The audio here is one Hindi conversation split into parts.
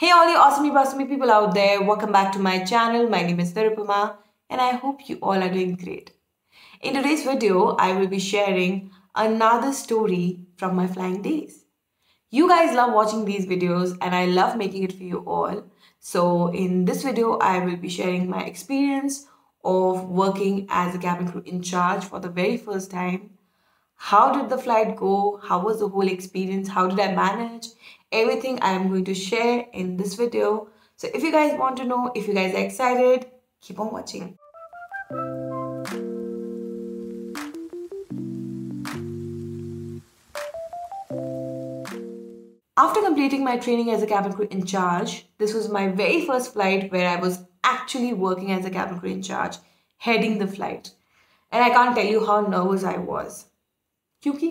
Hey all you awesome people out there, welcome back to my channel. My name is Nirupama and I hope you all are doing great. In today's video, I will be sharing another story from my flying days. You guys love watching these videos and I love making it for you all. So in this video, I will be sharing my experience of working as a cabin crew in charge for the very first time. How did the flight go? How was the whole experience? How did I manage? Everything I am going to share in this video. So if you guys want to know, if you guys are excited, keep on watching. After completing my training as a cabin crew in charge, this was my very first flight where I was actually working as a cabin crew in charge, heading the flight. And I can't tell you how nervous I was. क्योंकि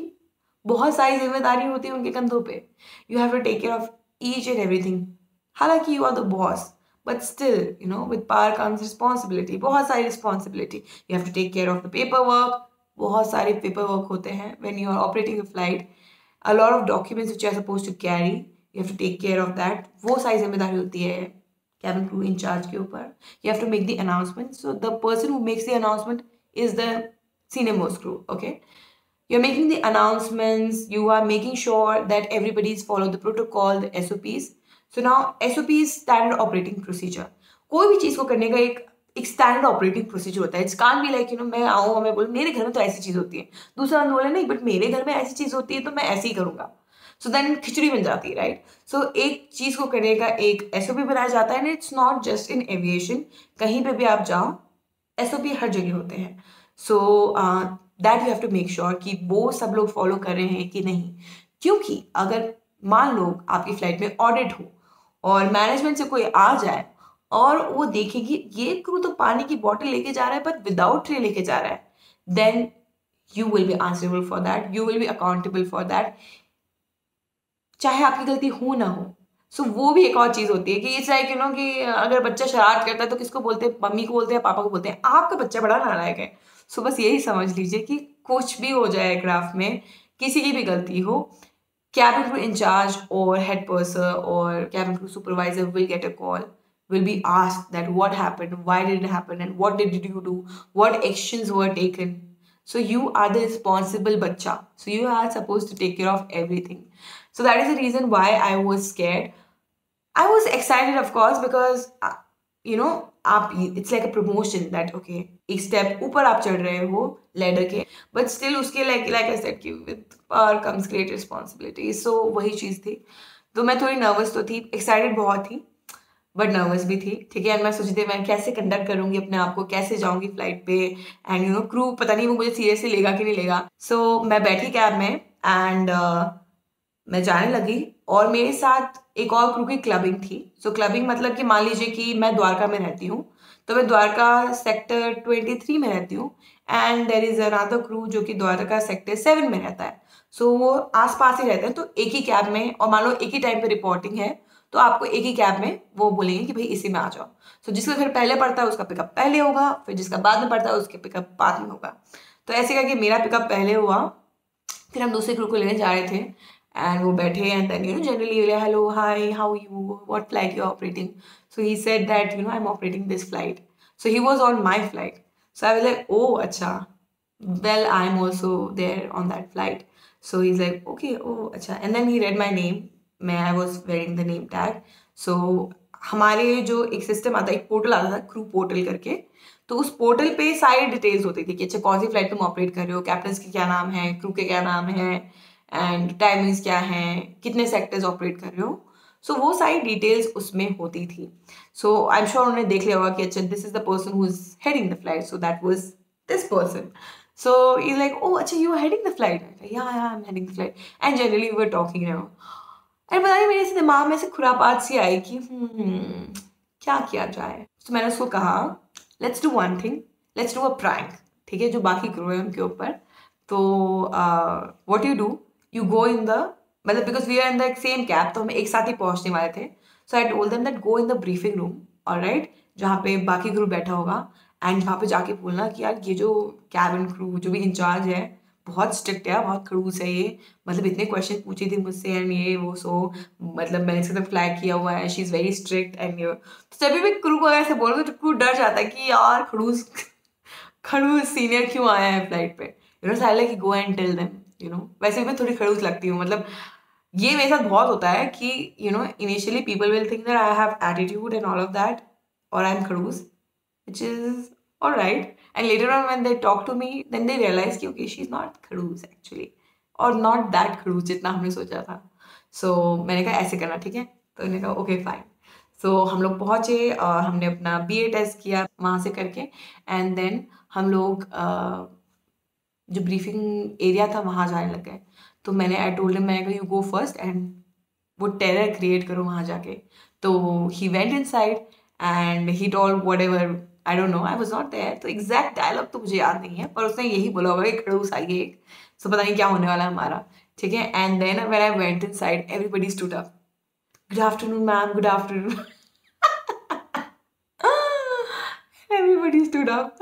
बहुत सारी जिम्मेदारी होती है उनके कंधों पे. You have to take care of each and everything. हालांकि you are the boss but still with power comes responsibility. बहुत सारी responsibility. You have to take care of the paper work. बहुत सारे पेपर वर्क होते हैं when you are operating a flight. A lot of documents which are suppose to carry. You have to take care of that. वो सारी जिम्मेदारी होती है cabin crew in charge के ऊपर. You have to make the announcement. So the person who makes the announcement is the senior most crew. Okay. You're making the announcements, you are making sure that everybody's followed the protocol, the SOPs. So now SOP is standard operating procedure. कोई भी चीज़ को करने का एक स्टैंडर्ड ऑपरेटिंग प्रोसीजर होता है. इट्स कांट बी लाइक मैं आऊँ और मैं बोलूँ मेरे घर में तो ऐसी चीज़ होती है, दूसरा बोले नहीं बट मेरे घर में ऐसी चीज़ होती है तो मैं ऐसे ही करूँगा. सो देन खिचड़ी बन जाती है, राइट. सो एक चीज़ को करने का एक SOP बनाया जाता है. And it's not just in aviation. कहीं पे भी आप जाओ SOP हर जगह होते हैं. So that you have to make sure कि वो सब लोग फॉलो कर रहे हैं कि नहीं. क्योंकि अगर मान लो आपकी फ्लाइट में ऑडिट हो और मैनेजमेंट से कोई आ जाए और वो देखेगी ये क्रू तो पानी की बॉटल लेके जा रहा है पर विदाउट ट्रे लेके जा रहा है, then you will be answerable for that. You will be accountable for that, चाहे आपकी गलती हो ना हो. सो वो भी एक और चीज़ होती है कि इट्स लाइक कि अगर बच्चा शरारत करता है तो किसको बोलते हैं, मम्मी को बोलते हैं, पापा को बोलते हैं. आपका बच्चा बड़ा नालायक है. सो बस यही समझ लीजिए कि कुछ भी हो जाए एयरक्राफ्ट में, किसी की भी गलती हो, cabin crew in charge or head purser or cabin crew supervisor will get a call, will be asked that what happened, why did it happen, and what did you do, what actions were taken. So you are the responsible bacha. So you are supposed to take care of everything. So that is the reason why I was scared. I was excited, of course, because आप it's like a promotion that okay एक स्टेप ऊपर आप चढ़ रहे हो लैडर के, बट स्टिल उसके लाइक आई सेड कि with power comes great responsibility. So वही चीज़ थी. तो मैं थोड़ी नर्वस तो थी, एक्साइटेड बहुत थी बट नर्वस भी थी. ठीक है. एंड मैं सोची थी मैं कैसे कंडक्ट करूँगी अपने आप को, कैसे जाऊँगी फ्लाइट पे. एंड क्रू पता नहीं वो मुझे सीरियसली लेगा कि नहीं लेगा. सो मैं बैठी कैब में एंड मैं जाने लगी और मेरे साथ एक और क्रू की क्लबिंग थी. सो क्लबिंग मतलब कि मान लीजिए कि मैं द्वारका में रहती हूँ तो मैं द्वारका सेक्टर 23 में रहती हूँ and there is another crew जो कि द्वारका सेक्टर 7 में रहता है. सो वो आसपास ही रहते हैं. तो एक ही कैब में, और मान लो एक ही टाइम पे रिपोर्टिंग है तो आपको एक ही कैब में वो बोलेंगे कि भाई इसी में आ जाओ. सो जिसका घर पहले पड़ता है उसका पिकअप पहले होगा, फिर जिसका बाद में पड़ता है उसके पिकअप बाद में होगा. तो ऐसे करके मेरा पिकअप पहले हुआ. फिर हम दूसरे क्रू को लेने जा रहे थे and वो बैठे and then generally hello, hi, how are you, what flight you're operating. So he said that I'm operating this flight. So he was on my flight. So I was like, oh acha, well I'm also there on that flight. So he's like, okay, oh acha. And then he read my name. I was wearing the name tag. So हमारे जो एक सिस्टम आता है, एक पोर्टल आता था क्रू पोर्टल करके. तो उस पोर्टल पे सारी डिटेल्स होती थी कि अच्छा कौन सी फ्लाइट तुम ऑपरेट कर रहे हो, कैप्टन के क्या नाम है, क्रू के क्या नाम है एंड टाइमिंग्स क्या हैं, कितने सेक्टर्स ऑपरेट कर रहे हो. सो वो सारी डिटेल्स उसमें होती थी. सो आई एम श्योर उन्होंने देख लिया होगा कि अच्छा this is the person who is heading the flight. So that was this person. So is like oh अच्छा you are heading the flight. या I am heading the flight. And generally we were talking and पता नहीं मेरे से दिमाग में से खुरापात सी आई कि क्या किया जाए. तो मैंने उसको कहा let's do one thing, let's do a prank. ठीक है, जो बाकी क्रू है उनके ऊपर. तो what you do, you go in the, मतलब because we are in the same cab तो हम एक साथ ही पहुंचने वाले थे. So I told them that go in the briefing room, alright, जहाँ पे बाकी क्रू बैठा होगा. एंड वहाँ पे जाके बोलना कि यार ये जो कैबिन क्रू जो भी इंचार्ज है बहुत स्ट्रिक्ट है, बहुत खड़ूस है ये, मतलब इतने क्वेश्चन पूछी थी मुझसे एंड ये वो, सो मतलब मैंने इसके साथ फ्लैग किया हुआ है, she is very strict and ये, तो जब भी क्रू को ऐसे बोलो तो क्रू डर जाता है कि यार खड़ूस खड़ूस सीनियर क्यों आया है फ्लाइट पे, you know, so I like go and tell them, you know. वैसे भी मैं थोड़ी खड़ूस लगती हूँ, मतलब ये मेरे साथ बहुत होता है कि you know initially people will think that I have attitude and all of that, और आई एम खड़ूस, which is all right. And later on, when they talk to me, then they realize कि okay, she's not खड़ूस actually, और not that खड़ूस जितना हमने सोचा था. So मैंने कहा ऐसे करना, ठीक है, तो उन्होंने कहा okay fine. So हम लोग पहुँचे, हमने अपना BA टेस्ट किया वहाँ से करके, and then हम लोग जो ब्रीफिंग एरिया था वहाँ जाने लग गए. तो मैंने आई टोल्ड हिम, मैंने कहा यू गो फर्स्ट एंड वो टेरर क्रिएट करो वहाँ जाके. तो he went inside and he told whatever, I don't know, I was not there, तो एग्जैक्ट डायलॉग तो मुझे याद नहीं है, पर उसने यही बोला होगा कि खड़ूस आई है एक, सो पता नहीं क्या होने वाला है हमारा, ठीक है. And then when I went inside everybody stood up, good afternoon ma'am, good afternoon. Everybody stood up.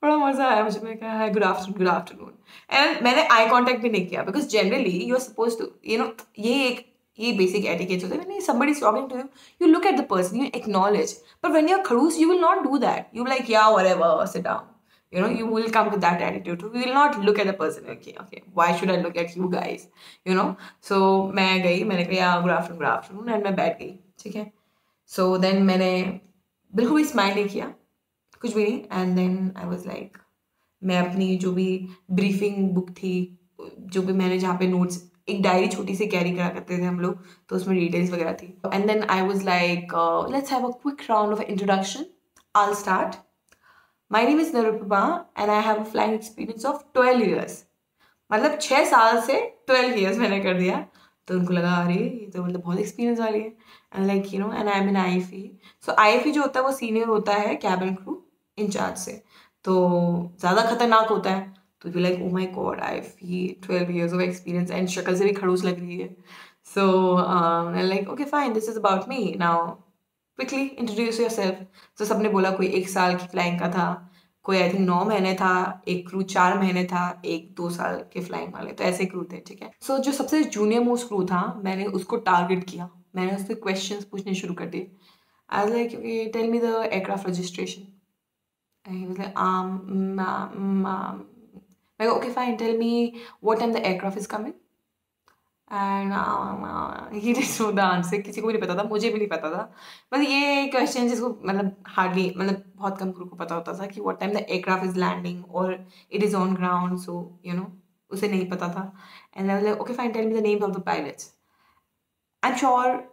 बड़ा मजा आया मुझे, मैं कहा good afternoon, good afternoon. And मैंने आई कांटेक्ट भी नहीं किया, because generally you are suppose to, you know, ये बेसिक एटिकेट्स होते हैं. somebody is talking to you, you look at the person, you acknowledge. But when you're खड़ूस, you will not do that. You will like, yeah, whatever, sit down. You know, you will come with that attitude. You will not look at the person. Okay, why should I look at you guys? You know. So मैं गई, मैंने कहा good afternoon, good afternoon, and मैं बैठ गई, ठीक है. So then मैंने बिल्कुल भी स्माइल नहीं किया, कुछ भी नहीं. And then I was like, मैं अपनी जो भी ब्रीफिंग बुक थी, जो भी मैंने जहाँ पे नोट्स, एक डायरी छोटी सी कैरी करा करते थे हम लोग, तो उसमें डिटेल्स वगैरह थी. And then I was like, let's have a quick round of introduction. I will start. My name is Nirupama and I have a flying experience of 12 years. मतलब 6 साल से 12 ईयर्स मैंने कर दिया. तो उनको लगा अरे ये तो मतलब बहुत एक्सपीरियंस वाली है. And like you no, and I am in IFE. So IFE जो होता है वो सीनियर होता है कैबिन क्रू इंचार्ज से, तो ज़्यादा खतरनाक होता है. तो you like oh my God, IFE 12 years of experience, and शक्ल से भी खड़ूस लग रही है. So like okay fine, this is about me now, quickly introduce yourself. तो सबने बोला कोई 1 साल की फ्लाइंग का था, कोई आई थिंक 9 महीने था, एक क्रू 4 महीने था, एक 2 साल के फ्लाइंग वाले, तो ऐसे क्रू थे, ठीक है. सो जो सबसे जूनियर मोस्ट क्रू था, मैंने उसको टारगेट किया, मैंने उससे क्वेश्चंस पूछने शुरू कर दिए. I was like okay, tell me the aircraft registration. And he was like मैं okay fine, tell me what time the aircraft is coming. And he didn't know the answer. किसी को भी नहीं पता था, मुझे भी नहीं पता था. मतलब ये क्वेश्चन जिसको मतलब हार्डली, मतलब बहुत कम क्रू को पता होता था कि what time the aircraft is landing और it is on ground, so you know उसे नहीं पता था. And I was like okay fine, tell me the names of the pilots. I am sure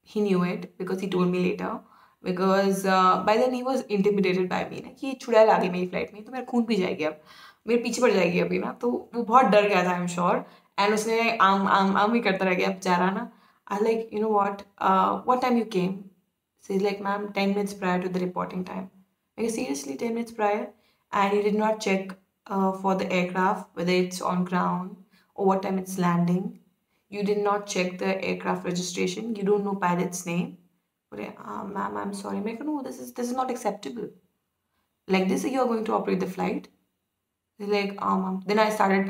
he knew it because he told me later, because by then he was intimidated by me ना, कि चुड़ैल आ गई मेरी फ्लाइट में, तो मेरा खून पी जाएगी, अब मेरे पीछे पड़ जाएगी अभी ना. तो वो बहुत डर गया था, आई एम श्योर. एंड उसने आम आम आम ही करता रह गया बेचारा ना. I like you know what time you came. She is like ma'am 10 minutes prior to the reporting time. Like seriously 10 minutes prior, and you did not check for the aircraft whether it's on ground or what time it's landing. You did not check the aircraft registration. You don't know pilot's name. Ma'am, I'm sorry. I'm like, no, this is not acceptable. Like this, you are going to operate the flight. They're like, ma'am. Then I started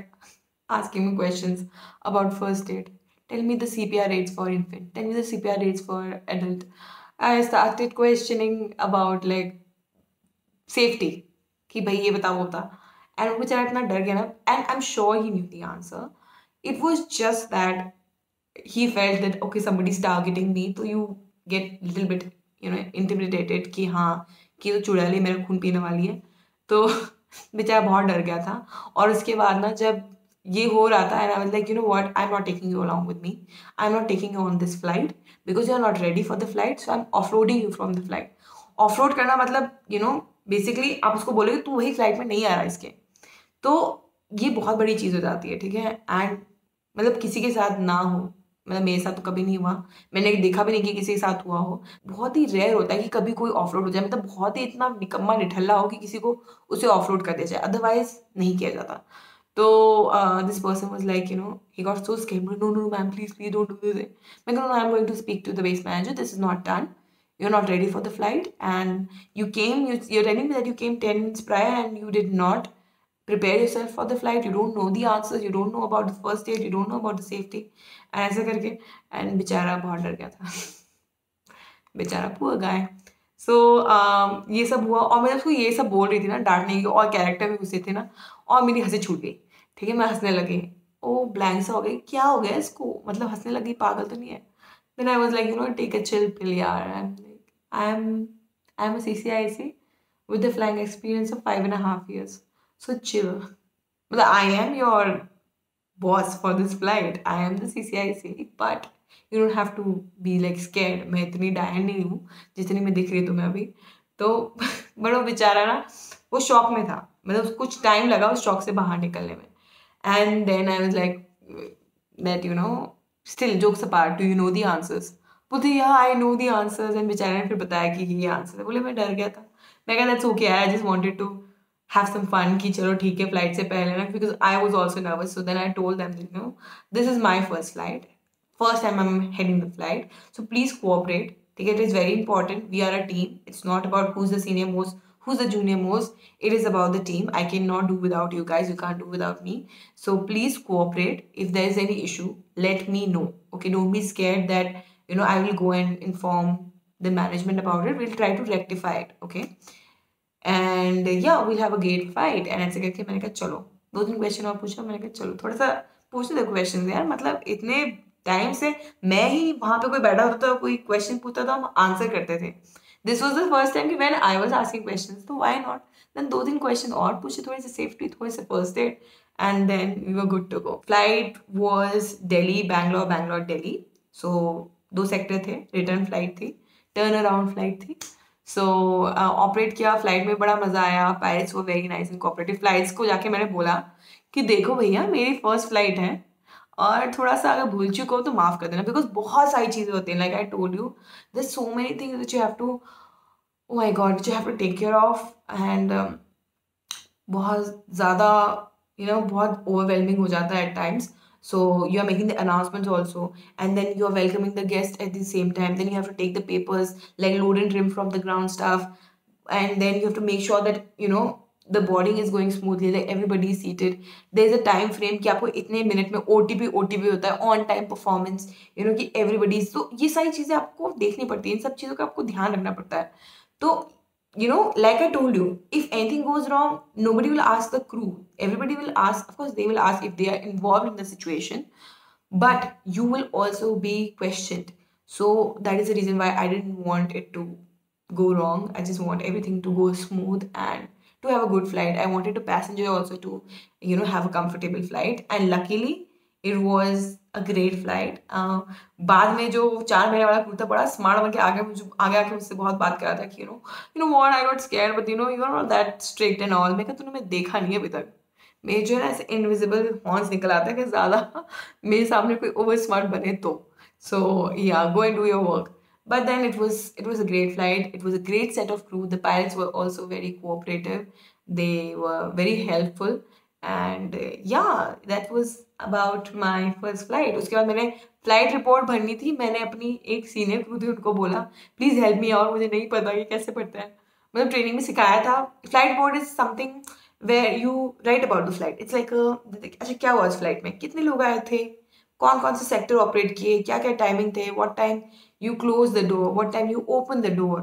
asking me questions about first aid. Tell me the CPR rates for infant. Tell me the CPR rates for adult. I started questioning about like safety. कि भाई ये बता वो बता. And वो बेचारा इतना डर गया ना. And I'm sure he knew the answer. It was just that he felt that okay, somebody's targeting me, so you get little bit you know intimidated कि हाँ कि तो चुड़ैल मेरा खून पीने वाली है. तो बेचारा बहुत डर गया था. और उसके बाद ना जब ये हो रहा था, and I was like, you know what, I'm not taking you along with me. I'm not taking you on this flight because you're not ready for the flight, so I'm offloading you from the flight. Offload करना मतलब you know बेसिकली आप उसको बोलोगे तू वही फ्लाइट में नहीं आ रहा इसके. तो ये बहुत बड़ी चीज़ हो जाती है, ठीक है. एंड मतलब किसी के साथ ना हो, मतलब मेरे साथ तो कभी नहीं हुआ, मैंने देखा भी नहीं कि किसी के साथ हुआ हो. बहुत ही रेयर होता है कि कभी कोई ऑफलोड हो जाए, मतलब बहुत ही इतना निकम्मा निठल्ला हो कि किसी को उसे ऑफलोड कर दिया जाए, अदरवाइज नहीं किया जाता. तो this person was like you know he got so scared. No no ma'am please don't do this. मैं no I am going to speak to the base manager. This is not done. You're not ready for the flight, and you're telling me that you came 10 minutes prior and you did not prepare yourself for the flight, you don't know the answers, you don't know about the first aid, you don't know about the safety, and ऐसे करके, and बेचारा बहुत डर गया था बेचारा पुअर गाय। सो ये सब हुआ, और मैं उसको ये सब बोल रही थी ना डांटने की, और कैरेक्टर भी गुस्से थे ना, और मेरी हंसी छूट गई, ठीक है, मैं हंसने लगी, ओ ब्लैंक सा हो गई, क्या हो गया इसको, मतलब हंसने लगी, पागल तो नहीं है। Then I was like you know take a chill pill यार, I am a CCIC with the flying experience of 5.5 years, so chill, मतलब I am your boss for this flight, I am the CCIC, but you don't have to be like scared, मैं इतनी डायन नहीं हूँ जितनी मैं दिख रही हूँ तुम्हें अभी। तो बट वो बेचारा ना वो शॉक में था, मतलब कुछ टाइम लगा उस शॉक से बाहर निकलने में। And then I was like that you know still jokes apart, do you know the answers, बोलते या I know the answers, and बेचारे ने फिर बताया कि ये आंसर है। बोले मैं डर गया था, मैं कहा that's okay, I just wanted to have some fun कि चलो ठीक है फ्लाइट से पहले ना, because I was also nervous, so then I told them that you know this is my first flight, first time I'm heading the flight, so please cooperate, ठीक है, it is very important, we are a team, it's not about who's the senior most, who's the junior most, it is about the team, I cannot do without you guys, you can't do without me, so please cooperate, if there is any issue let me know, okay, don't be scared that you know I will go and inform the management about it, we'll try to rectify it, okay, and yeah we'll have a great fight, and ऐसे करके मैंने कहा चलो 2-3 क्वेश्चन और पूछा, मैंने कहा चलो थोड़ा सा पूछने दो क्वेश्चन यार, मतलब इतने टाइम से मैं ही वहां पे कोई बैठा होता था, कोई क्वेश्चन पूछता था, हम आंसर करते थे, this was the first time कि when I was asking question, तो व्हाई नॉट, देन 2-3 क्वेश्चन और पूछे, थोड़ी सी सेफ्टी, थोड़ी सी first aid, and then we were good to go. Flight was Delhi Bangalore, Bangalore Delhi, so 2 sector थे, रिटर्न फ्लाइट थी, टर्न अराउंड फ्लाइट थी। सो ऑपरेट किया, फ्लाइट में बड़ा मजा आया, पायलट्स वो very nice and cooperative. Flights को जाके मैंने बोला कि देखो भैया मेरी फर्स्ट फ्लाइट है, और थोड़ा सा अगर भूल चुको हो तो माफ कर देना, बिकॉज बहुत सारी चीजें होती हैं, like I told you there so many things which you have to, oh my god, which you have to take care of, and बहुत ज़्यादा बहुत ओवरवेलमिंग हो जाता है at times. So you are making the announcements also, and then you are welcoming the guest at the same time. Then you have to take the papers like load and trim from the ground staff, and then you have to make sure that the boarding is going smoothly, like everybody is seated. There is a time frame कि आपको इतने मिनट में OTP होता है, on time performance, कि everybody, so ये सारी चीज़ें आपको देखनी पड़ती हैं, इन सब चीज़ों का आपको ध्यान रखना पड़ता है। तो like I told you, if anything goes wrong, nobody will ask the crew. Everybody will ask, of course, they will ask if they are involved in the situation, but you will also be questioned. So that is the reason why I didn't want it to go wrong. I just want everything to go smooth and to have a good flight. I wanted the passenger also to, have a comfortable flight. And luckily, it was a great flight. बाद में जो 4 महीने वाला कुर्ता बड़ा स्मार्ट बन के आगे आके मुझसे बहुत बात कर रहा था कि what, I got scared, but you are not that strict and all. मैं कहा तूने मैं देखा नहीं है अभी तक, मेरे जो है ना ऐसे इनविजिबल हॉर्न्स निकल आते हैं कि ज़्यादा मेरे सामने कोई ओवर स्मार्ट बने तो, so yeah, go and do your work. But then it was a great flight. It was a great set of crew. The pilots were also very cooperative. They were very helpful. And yeah, that was about my first flight. उसके बाद मैंने फ्लाइट रिपोर्ट भरनी थी, मैंने अपनी एक सीनियर क्रू थी उनको बोला प्लीज़ हेल्प मी आउट, मुझे नहीं पता ये कैसे पढ़ता है, मतलब ट्रेनिंग में सिखाया था। Flight report is something where you write about the flight, it's like अच्छा क्या हुआ इस फ्लाइट में, कितने लोग आए थे, कौन कौन से सेक्टर ऑपरेट किए, क्या क्या टाइमिंग थे, what time you close the door, what time you open the door,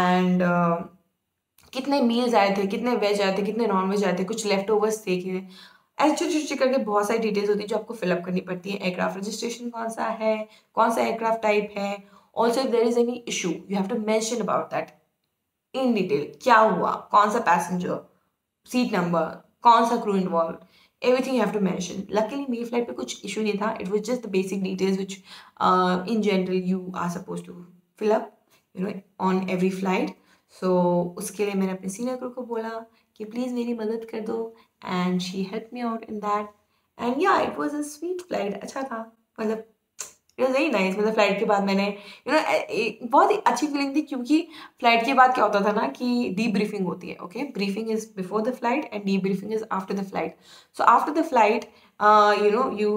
and कितने मील्स आए थे, कितने वेज आए थे, कितने नॉन वेज आए थे, कुछ लेफ्ट ओवर्स थे कि ऐसे छोटी छोटी करके बहुत सारी डिटेल्स होती है जो आपको फिलअप करनी पड़ती है। एयरक्राफ्ट रजिस्ट्रेशन कौन सा है, कौन सा एयरक्राफ्ट टाइप है, also if there is any issue you have to mention about that in detail, क्या हुआ, कौन सा पैसेंजर, सीट नंबर, कौन सा crew involve, everything you have to mention. Luckily मेरी फ्लाइट पे कुछ इशू नहीं था, it was just the basic details which in general you are supposed to fill up on every flight. So उसके लिए मैंने अपने सीनियर क्रू को बोला कि प्लीज़ मेरी मदद कर दो, and she helped me out in that, and yeah, it was a sweet flight. अच्छा था, मतलब इट वॉज वेरी नाइस। मतलब फ्लाइट के बाद मैंने बहुत ही अच्छी फीलिंग थी, क्योंकि फ्लाइट के बाद क्या होता था ना कि डी ब्रीफिंग होती है, okay, briefing is before the flight and debriefing is after the flight. So after the flight you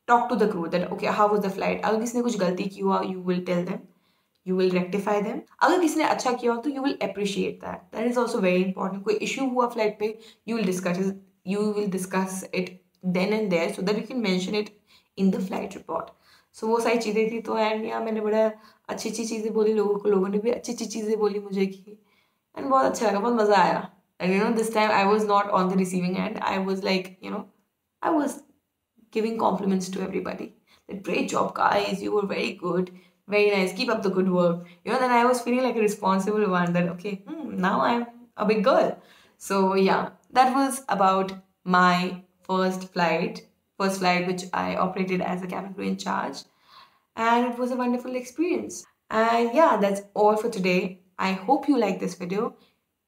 talk to the crew that okay how was the flight, अगर किसी ने कुछ गलती की हुआ you will tell them, you will rectify them. अगर किसी ने अच्छा किया हो तो you will appreciate that. That is also very important. कोई issue हुआ flight पे, you will discuss it then and there so that you can mention it in the flight report. So वो सारी चीज़ें थी तो एंड या मैंने बड़ा अच्छी अच्छी चीज़ें बोली लोगों को, लोगों ने भी अच्छी अच्छी चीज़ें बोली मुझे की एंड बहुत अच्छा लगा, बहुत मज़ा आया. And you know, this time I was not on the receiving end. I was like, you know, I was giving compliments to everybody. That great job, guys. You were very good. Very nice. Keep up the good work. You know, then I was feeling like a responsible one that, okay, now I'm a big girl. So, yeah, that was about my first flight which I operated as a cabin crew in charge. And it was a wonderful experience. And yeah, that's all for today. I hope you like this video.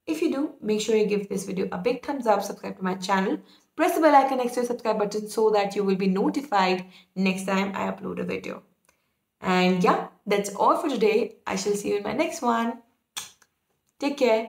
If you do, make sure you give this video a big thumbs up, subscribe to my channel, press the bell icon next to the subscribe button so that you will be notified next time I upload a video. And yeah, that's all for today. I shall see you in my next one. Take care.